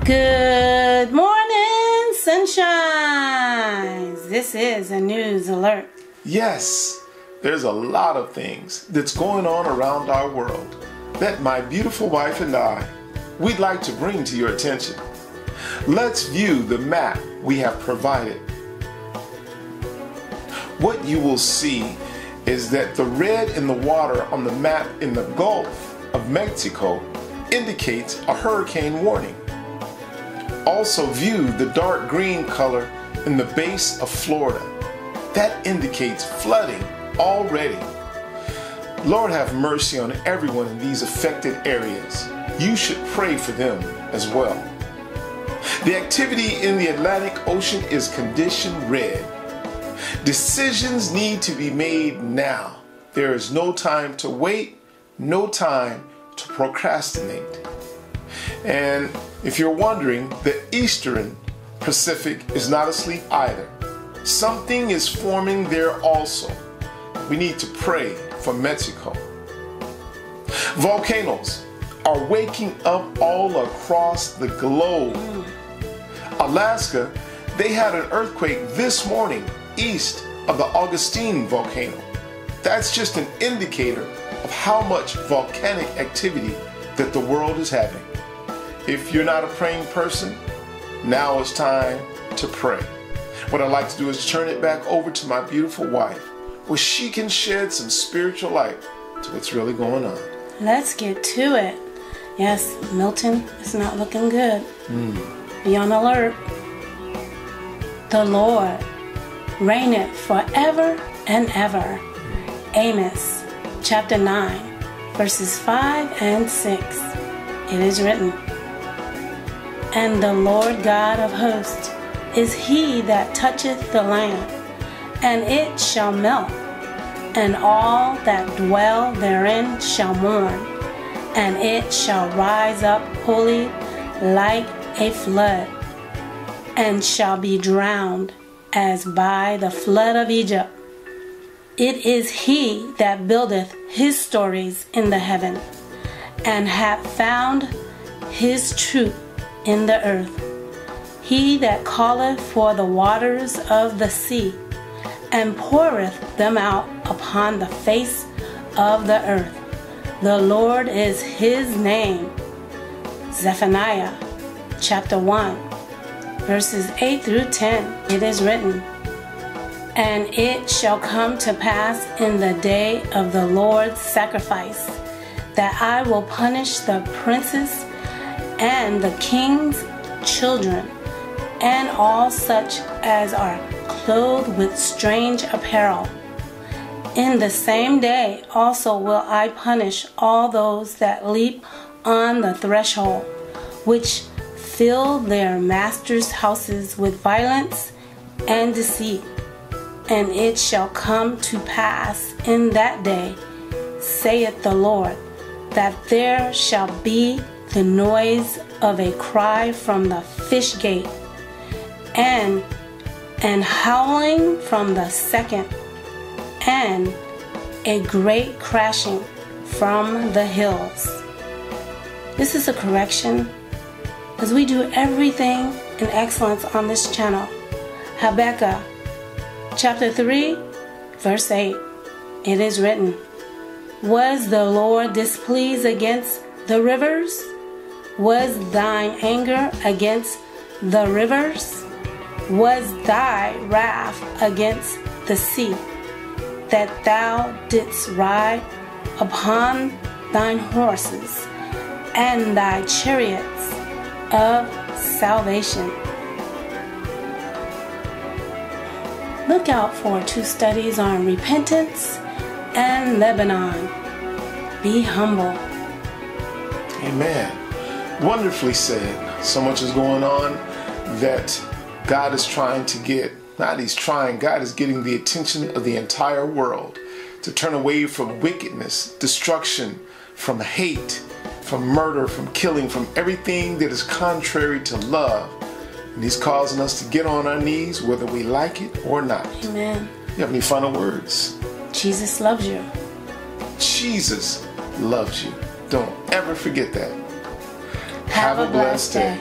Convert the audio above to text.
Good morning, sunshines. This is a news alert. Yes, there's a lot of things that's going on around our world that my beautiful wife and we'd like to bring to your attention. Let's view the map we have provided. What you will see is that the red in the water on the map in the Gulf of Mexico indicates a hurricane warning. Also view the dark green color in the base of Florida. That indicates flooding already. Lord have mercy on everyone in these affected areas. You should pray for them as well. The activity in the Atlantic Ocean is condition red. Decisions need to be made now. There is no time to wait, no time to procrastinate. And if you're wondering, the Eastern Pacific is not asleep either. Something is forming there also. We need to pray for Mexico. Volcanoes are waking up all across the globe. Alaska, they had an earthquake this morning east of the Augustine volcano. That's just an indicator of how much volcanic activity that the world is having. If you're not a praying person, now is time to pray. What I'd like to do is turn it back over to my beautiful wife, where she can shed some spiritual light to what's really going on. Let's get to it. Yes, Milton, it's not looking good. Be on alert. The Lord reigneth forever and ever. Amos chapter 9, verses 5 and 6. It is written, And the Lord God of hosts is he that toucheth the land, and it shall melt, and all that dwell therein shall mourn, and it shall rise up wholly like a flood, and shall be drowned as by the flood of Egypt. It is he that buildeth his stories in the heaven, and hath found his truth in the earth. He that calleth for the waters of the sea, and poureth them out upon the face of the earth. The Lord is his name. Zephaniah chapter 1, verses 8 through 10. It is written, And it shall come to pass in the day of the Lord's sacrifice, that I will punish the princes and the king's children, and all such as are clothed with strange apparel. In the same day also will I punish all those that leap on the threshold, which fill their masters' houses with violence and deceit. And it shall come to pass in that day, saith the Lord, that there shall be the noise of a cry from the fish gate, and an howling from the second, and a great crashing from the hills. This is a correction, as we do everything in excellence on this channel. Habakkuk chapter 3, verse 8. It is written, Was the Lord displeased against the rivers? Was thine anger against the rivers? Was thy wrath against the sea, that thou didst ride upon thine horses and thy chariots of salvation? Look out for 2 studies on repentance and Lebanon. Be humble. Amen. Wonderfully said. So much is going on that God is trying to get, God is getting the attention of the entire world to turn away from wickedness, destruction, from hate, from murder, from killing, from everything that is contrary to love. And he's causing us to get on our knees whether we like it or not. Amen. You have any final words? Jesus loves you. Jesus loves you. Don't ever forget that. Have a blessed day.